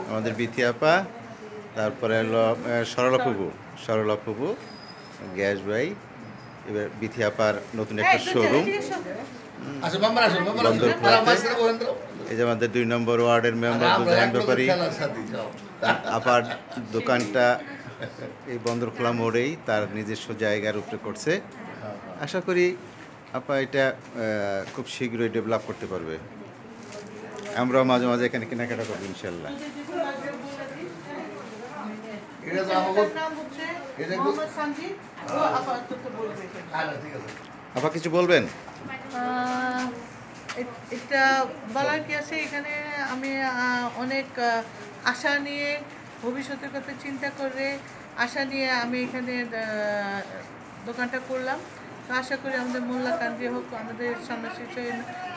আমাদের বিথি আপা, তারপরে হলো সরলা ফুবু, গ্যাস ভাই, এবার বিথি আপার নতুন একটা শোরুম বন্দরখোলাতে। এই যে আমাদের 2 নম্বর ওয়ার্ডের মেম্বার জাহান ব্যাপারী, আপার দোকানটা এই বন্দরখোলা মোড়েই তার নিজস্ব জায়গার উপরে করছে। আশা করি আপা এটা খুব শীঘ্রই ডেভেলপ করতে পারবে। আমরাও মাঝে মাঝে এখানে কেনাকাটা করবো ইনশাল্লাহ। আপা কিছু বলবেন? এটা বলার কি আছে, এখানে আমি অনেক আশা নিয়ে, ভবিষ্যতের কথা চিন্তা করে আশা নিয়ে আমি এখানে দোকানটা করলাম। তো আশা করি আমাদের মোল্লা কান্দি হোক, আমাদের সন্ন্যাসী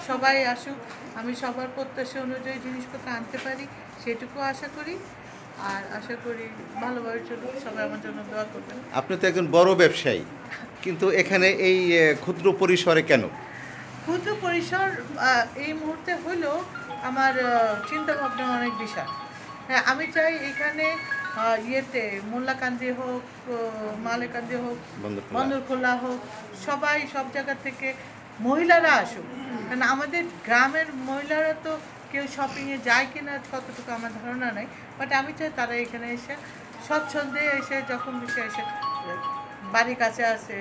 সবাই আসুক, আমি সবার প্রত্যাশা অনুযায়ী জিনিসপত্র আনতে পারি সেটুকু আশা করি। আর আশা করি ভালোভাবে চলুক, সবাই আমার জন্য দোয়া করবেন। আপনি তো একজন বড় ব্যবসায়ী, কিন্তু এখানে এই ক্ষুদ্র পরিসরে কেন? ক্ষুদ্র পরিসর এই মুহূর্তে হলো আমার চিন্তা ভাবনা অনেক বিশাল। হ্যাঁ, আমি চাই এখানে ইয়েতে মোল্লাকান্দি হোক, মালেকান্দি হোক, বন্দরখোলা হোক, সবাই সব জায়গা থেকে মহিলারা আসুক। কারণ আমাদের গ্রামের মহিলারা তো কেউ শপিংয়ে যায় কিনা কতটুকু আমার ধারণা নেই, বাট আমি চাই তারা এখানে এসে স্বচ্ছন্দে এসে যখন বিষয় এসে বাড়ির কাছে আসে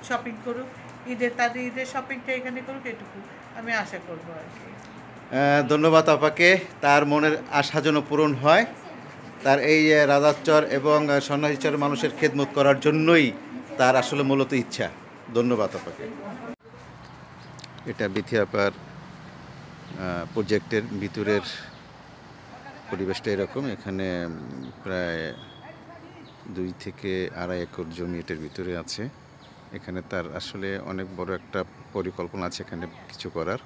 শপিং করুক, তাদের ঈদের শপিংটা এখানে করুক, এটুকু আমি আশা করবো আর কি। ধন্যবাদ আপাকে। তার মনের আশা যেন পূরণ হয়, তার এই রাজারচর এবং সন্ন্যাসীচর মানুষের খেদমত করার জন্যই তার আসলে মূলত ইচ্ছা। ধন্যবাদ আপাকে। এটা বিথি আপার প্রজেক্টের ভিতরের পরিবেশটা এরকম। এখানে প্রায় 2 থেকে 2.5 একর জমি এটার ভিতরে আছে। এখানে তার আসলে অনেক বড় একটা পরিকল্পনা আছে এখানে কিছু করার।